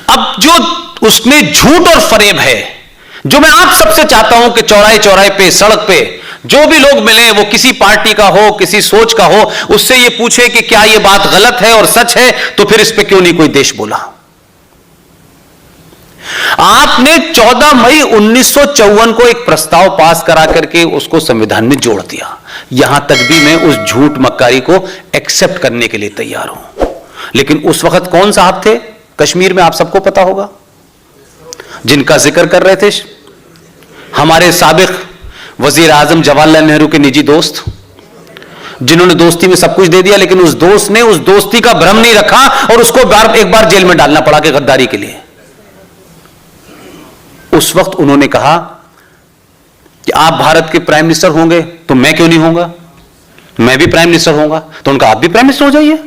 अब जो उसमें झूठ और फरेब है, जो मैं आप सबसे चाहता हूं कि चौराहे चौराहे पे, सड़क पे जो भी लोग मिले, वो किसी पार्टी का हो, किसी सोच का हो, उससे ये पूछे कि क्या ये बात गलत है और सच है, तो फिर इस पे क्यों नहीं कोई देश बोला। आपने 14 मई 1954 को एक प्रस्ताव पास करा करके उसको संविधान में जोड़ दिया। यहां तक भी मैं उस झूठ मक्कारी को एक्सेप्ट करने के लिए तैयार हूं। लेकिन उस वक्त कौन साहब थे कश्मीर में, आप सबको पता होगा, जिनका जिक्र कर रहे थे हमारे साबिक वजीर आजम जवाहरलाल नेहरू के निजी दोस्त, जिन्होंने दोस्ती में सब कुछ दे दिया, लेकिन उस दोस्त ने उस दोस्ती का भ्रम नहीं रखा और उसको एक बार जेल में डालना पड़ा कि गद्दारी के लिए। उस वक्त उन्होंने कहा कि आप भारत के प्राइम मिनिस्टर होंगे तो मैं क्यों नहीं होऊंगा, मैं भी प्राइम मिनिस्टर होऊंगा। तो उनका आप भी प्राइम मिनिस्टर हो जाइए,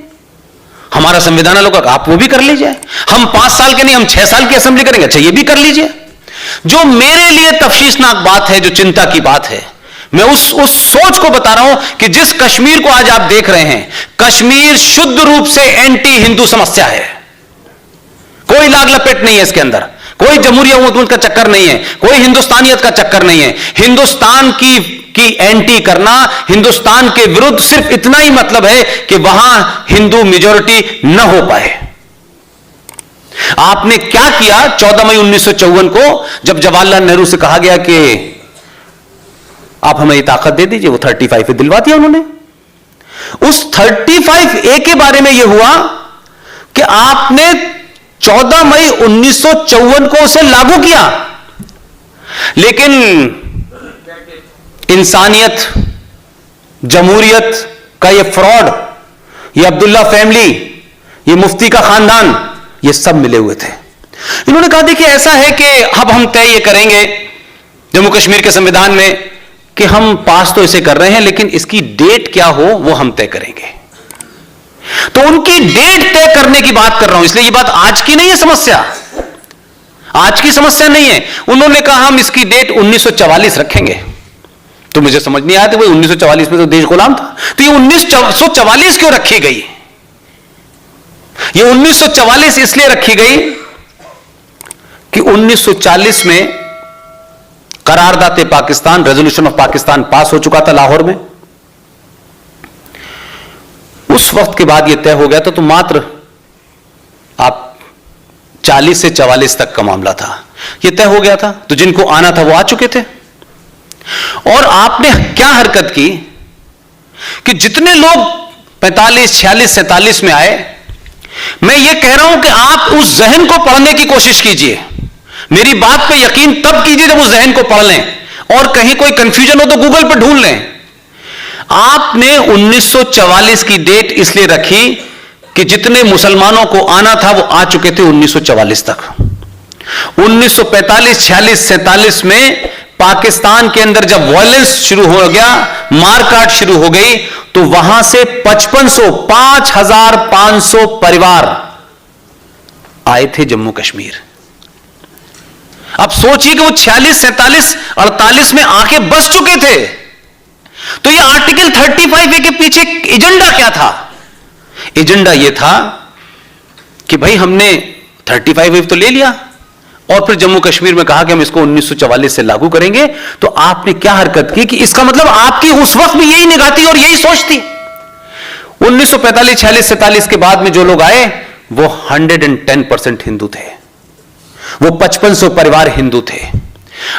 हमारा संविधान लोग आप वो भी कर लीजिए, हम 5 साल के नहीं हम 6 साल की असेंबली करेंगे, अच्छा ये भी कर लीजिए। जो मेरे लिए तफशीशनाक बात है, जो चिंता की बात है, मैं उस सोच को बता रहा हूं कि जिस कश्मीर को आज आप देख रहे हैं, कश्मीर शुद्ध रूप से एंटी हिंदू समस्या है। कोई लाग लपेट नहीं है इसके अंदर, कोई जमहूरियत का चक्कर नहीं है, कोई हिंदुस्तानियत का चक्कर नहीं है। हिंदुस्तान की एंटी करना, हिंदुस्तान के विरुद्ध सिर्फ इतना ही मतलब है कि वहां हिंदू मेजॉरिटी न हो पाए। आपने क्या किया 14 मई 1954 को, जब जवाहरलाल नेहरू से कहा गया कि आप हमें ये ताकत दे दीजिए, वो 35A दिलवा दिया उन्होंने। उस 35A के बारे में यह हुआ कि आपने 14 मई 1954 को उसे लागू किया, लेकिन इंसानियत, जमहूरियत का यह फ्रॉड, यह अब्दुल्ला फैमिली, यह मुफ्ती का खानदान, ये सब मिले हुए थे। इन्होंने कहा देखिए ऐसा है कि अब हम तय ये करेंगे जम्मू कश्मीर के संविधान में कि हम पास तो इसे कर रहे हैं, लेकिन इसकी डेट क्या हो वो हम तय करेंगे। तो उनकी डेट तय करने की बात कर रहा हूं, इसलिए ये बात आज की नहीं है, समस्या आज की समस्या नहीं है। उन्होंने कहा हम इसकी डेट 1944 रखेंगे। तो मुझे समझ नहीं आया था, 1944 में तो देश गुलाम था, तो ये 1944 क्यों रखी गई? ये 1944 इसलिए रखी गई कि 1940 में करारदाते पाकिस्तान, रेजोल्यूशन ऑफ पाकिस्तान पास हो चुका था लाहौर में। उस वक्त के बाद यह तय हो गया था, तो मात्र आप 40 से 44 तक का मामला था, यह तय हो गया था। तो जिनको आना था वो आ चुके थे। और आपने क्या हरकत की कि जितने लोग 45, 46, 47 में आए, मैं ये कह रहा हूं कि आप उस जहन को पढ़ने की कोशिश कीजिए। मेरी बात पे यकीन तब कीजिए जब उस जहन को पढ़ लें, और कहीं कोई कंफ्यूजन हो तो गूगल पर ढूंढ लें। आपने 1944 की डेट इसलिए रखी कि जितने मुसलमानों को आना था वो आ चुके थे 1944 तक। 1945, 46, 47 में पाकिस्तान के अंदर जब वायलेंस शुरू हो गया, मारकाट शुरू हो गई, तो वहां से 5500 परिवार आए थे जम्मू कश्मीर। अब सोचिए कि वो 46, 47, 48 में आके बस चुके थे। तो ये आर्टिकल 35A के पीछे एजेंडा क्या था? एजेंडा ये था कि भाई हमने 35A तो ले लिया और फिर जम्मू कश्मीर में कहा कि हम इसको 1944 से लागू करेंगे। तो आपने क्या हरकत की कि इसका मतलब आपकी उस वक्त भी यही निगाह थी और यही सोच थी। 1945, 46, 47 के बाद में जो लोग आए वो 110% हिंदू थे, वो 5500 परिवार हिंदू थे।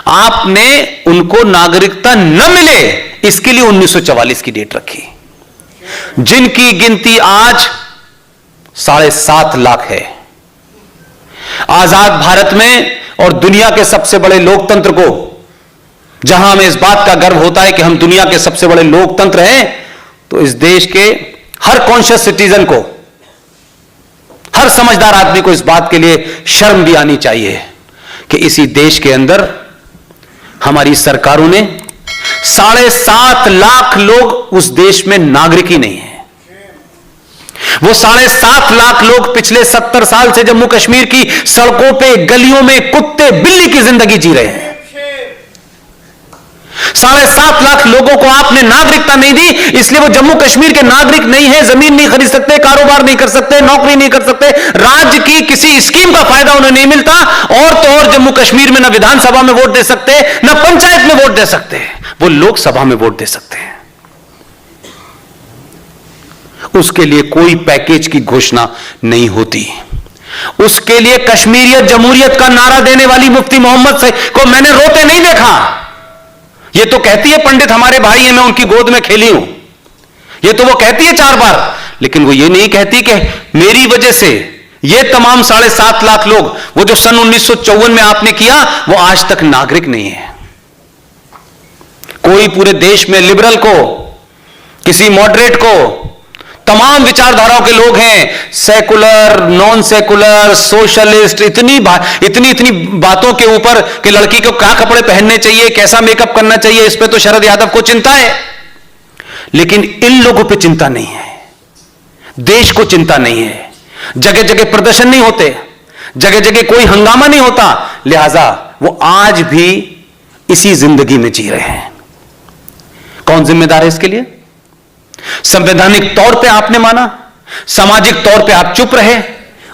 आपने उनको नागरिकता न मिले इसके लिए 1944 की डेट रखी, जिनकी गिनती आज 7.5 लाख है। आजाद भारत में और दुनिया के सबसे बड़े लोकतंत्र को, जहां हमें इस बात का गर्व होता है कि हम दुनिया के सबसे बड़े लोकतंत्र हैं, तो इस देश के हर कॉन्शियस सिटीजन को, हर समझदार आदमी को इस बात के लिए शर्म भी आनी चाहिए कि इसी देश के अंदर हमारी सरकारों ने 7.5 लाख लोग उस देश में नागरिक ही नहीं है। वो 7.5 लाख लोग पिछले 70 साल से जम्मू कश्मीर की सड़कों पे, गलियों में कुत्ते बिल्ली की जिंदगी जी रहे हैं। 7.5 लाख लोगों को आपने नागरिकता नहीं दी, इसलिए वो जम्मू कश्मीर के नागरिक नहीं है, जमीन नहीं खरीद सकते, कारोबार नहीं कर सकते, नौकरी नहीं कर सकते, राज्य की किसी स्कीम का फायदा उन्हें जम्मू कश्मीर में ना विधानसभा में वोट दे सकते, ना पंचायत में वोट दे सकते, वो लोकसभा में वोट दे सकते हैं। उसके लिए कोई पैकेज की घोषणा नहीं होती। उसके लिए कश्मीरियत जमहूरियत का नारा देने वाली मुफ्ती मोहम्मद से को मैंने रोते नहीं देखा। ये तो कहती है पंडित हमारे भाई हैं, मैं उनकी गोद में खेली हूं, ये तो वो कहती है 4 बार, लेकिन वो ये नहीं कहती कि मेरी वजह से ये तमाम 7.5 लाख लोग, वो जो सन 1954 में आपने किया, वो आज तक नागरिक नहीं है। कोई पूरे देश में लिबरल को, किसी मॉडरेट को, तमाम विचारधाराओं के लोग हैं, सेकुलर, नॉन सेकुलर, सोशलिस्ट, इतनी बातों के ऊपर कि लड़की को क्या कपड़े पहनने चाहिए, कैसा मेकअप करना चाहिए, इस पे तो शरद यादव को चिंता है, लेकिन इन लोगों पे चिंता नहीं है, देश को चिंता नहीं है। जगह जगह प्रदर्शन नहीं होते, जगह जगह कोई हंगामा नहीं होता, लिहाजा वो आज भी इसी जिंदगी में जी रहे हैं। कौन जिम्मेदार है इसके लिए? संवैधानिक तौर पे आपने माना, सामाजिक तौर पे आप चुप रहे।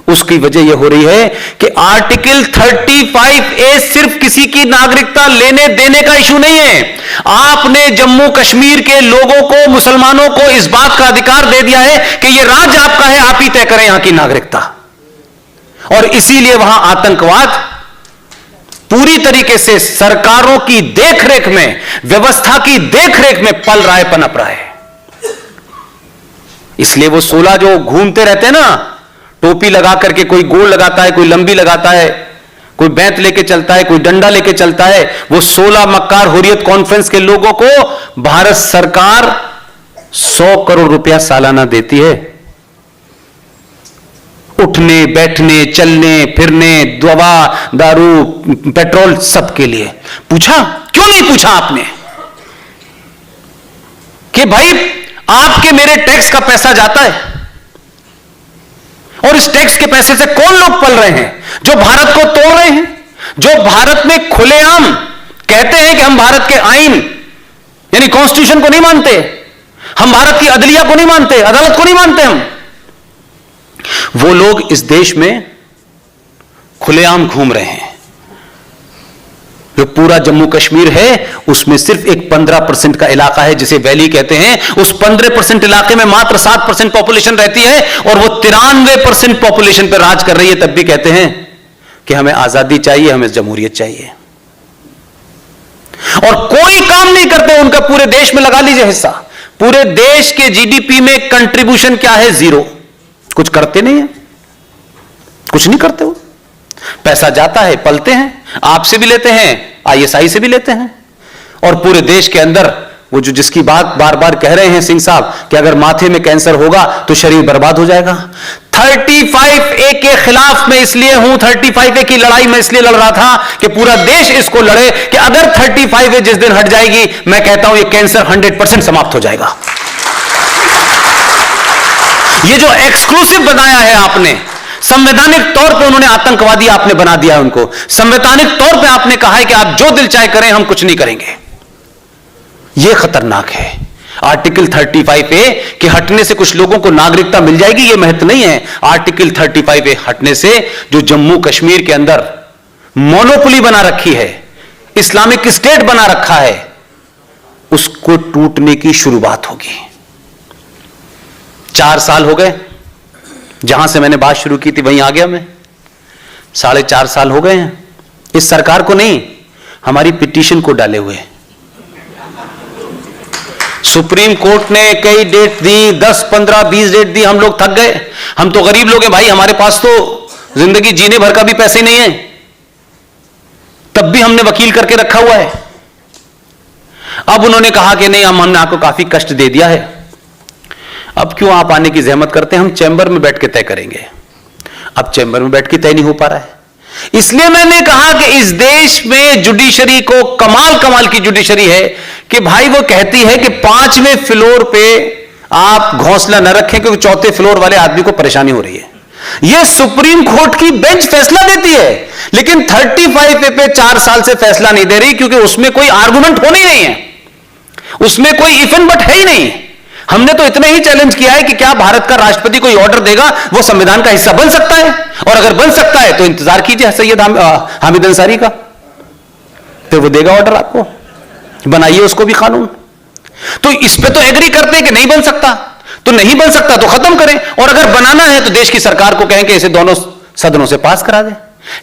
उसकी वजह यह हो रही है कि आर्टिकल 35A सिर्फ किसी की नागरिकता लेने देने का इशू नहीं है। आपने जम्मू कश्मीर के लोगों को, मुसलमानों को इस बात का अधिकार दे दिया है कि यह राज्य आपका है, आप ही तय करें यहां की नागरिकता। और इसीलिए वहां आतंकवाद पूरी तरीके से सरकारों की देखरेख में, व्यवस्था की देखरेख में पल रहा है, पनप रहा है। इसलिए वो 16 जो घूमते रहते हैं ना, टोपी लगा करके, कोई गोल लगाता है, कोई लंबी लगाता है, कोई बैंत लेके चलता है, कोई डंडा लेके चलता है, वो 16 मक्कार हुर्रियत कॉन्फ्रेंस के लोगों को भारत सरकार 100 करोड़ रुपया सालाना देती है, उठने बैठने, चलने फिरने, दवा, दारू, पेट्रोल, सबके लिए। पूछा क्यों नहीं पूछा आपने कि भाई आपके मेरे टैक्स का पैसा जाता है, और इस टैक्स के पैसे से कौन लोग पल रहे हैं? जो भारत को तोड़ रहे हैं, जो भारत में खुलेआम कहते हैं कि हम भारत के आईन यानी कॉन्स्टिट्यूशन को नहीं मानते, हम भारत की अदलिया को नहीं मानते, अदालत को नहीं मानते, हम वो लोग इस देश में खुलेआम घूम रहे हैं। जो पूरा जम्मू कश्मीर है उसमें सिर्फ एक 15% का इलाका है जिसे वैली कहते हैं। उस 15% इलाके में मात्र 7% पॉपुलेशन रहती है, और वो 93% पॉपुलेशन पर राज कर रही है, तब भी कहते हैं कि हमें आजादी चाहिए, हमें जमहूरियत चाहिए, और कोई काम नहीं करते उनका। पूरे देश में लगा लीजिए हिस्सा, पूरे देश के जीडीपी में कंट्रीब्यूशन क्या है? 0। कुछ करते नहीं है, कुछ नहीं करते। वो पैसा जाता है, पलते हैं, आपसे भी लेते हैं, आईएसआई से भी लेते हैं, और पूरे देश के अंदर वो जो जिसकी बात बार बार कह रहे हैं सिंह साहब कि अगर माथे में कैंसर होगा तो शरीर बर्बाद हो जाएगा। 35A के खिलाफ मैं इसलिए हूं, 35A की लड़ाई मैं इसलिए लड़ रहा था कि पूरा देश इसको लड़े कि अगर 35A जिस दिन हट जाएगी, मैं कहता हूं ये कैंसर 100% समाप्त हो जाएगा। ये जो एक्सक्लूसिव बनाया है आपने, संवैधानिक तौर पे उन्होंने आतंकवादी आपने बना दिया है उनको। संवैधानिक तौर पे आपने कहा है कि आप जो दिल चाहे करें, हम कुछ नहीं करेंगे। यह खतरनाक है। आर्टिकल 35A के हटने से कुछ लोगों को नागरिकता मिल जाएगी, यह महत्व नहीं है। आर्टिकल 35A हटने से जो जम्मू कश्मीर के अंदर मोनोपोली बना रखी है, इस्लामिक स्टेट बना रखा है, उसको टूटने की शुरुआत होगी। 4 साल हो गए, जहां से मैंने बात शुरू की थी वहीं आ गया मैं। 4.5 साल हो गए हैं इस सरकार को नहीं, हमारी पिटीशन को डाले हुए। सुप्रीम कोर्ट ने कई डेट दी, 10, 15, 20 डेट दी, हम लोग थक गए। हम तो गरीब लोग हैं भाई, हमारे पास तो जिंदगी जीने भर का भी पैसे नहीं है, तब भी हमने वकील करके रखा हुआ है। अब उन्होंने कहा कि नहीं, हमने आपको काफी कष्ट दे दिया है, अब क्यों आप आने की जहमत करते हैं, हम चैम्बर में बैठ के तय करेंगे। अब चैम्बर में बैठ के तय नहीं हो पा रहा है, इसलिए मैंने कहा कि इस देश में जुडिशरी को कमाल की जुडिशरी है कि भाई वो कहती है कि 5वें फ्लोर पे आप घोंसला न रखें क्योंकि 4थे फ्लोर वाले आदमी को परेशानी हो रही है। यह सुप्रीम कोर्ट की बेंच फैसला देती है, लेकिन 35A पे 4 साल से फैसला नहीं दे रही क्योंकि उसमें कोई आर्गुमेंट हो नहीं है, उसमें कोई इफ एंड बट है ही नहीं। हमने तो इतना ही चैलेंज किया है कि क्या भारत का राष्ट्रपति कोई ऑर्डर देगा वो संविधान का हिस्सा बन सकता है, और अगर बन सकता है तो इंतजार कीजिए सैयद हामिद अंसारी का, तो वो देगा ऑर्डर आपको, बनाइए उसको भी कानून। तो इस पे तो एग्री करते हैं कि नहीं बन सकता, तो नहीं बन सकता तो खत्म करें, और अगर बनाना है तो देश की सरकार को कहें कि इसे दोनों सदनों से पास करा दें।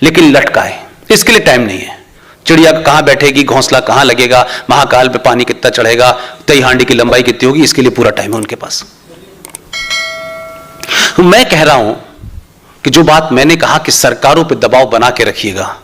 लेकिन लटकाए, इसके लिए टाइम नहीं है। चिड़िया कहां बैठेगी, घोंसला कहां लगेगा, महाकाल पे पानी कितना चढ़ेगा, तई हांडी की लंबाई कितनी होगी, इसके लिए पूरा टाइम है उनके पास। मैं कह रहा हूं कि जो बात मैंने कहा कि सरकारों पे दबाव बना के रखिएगा,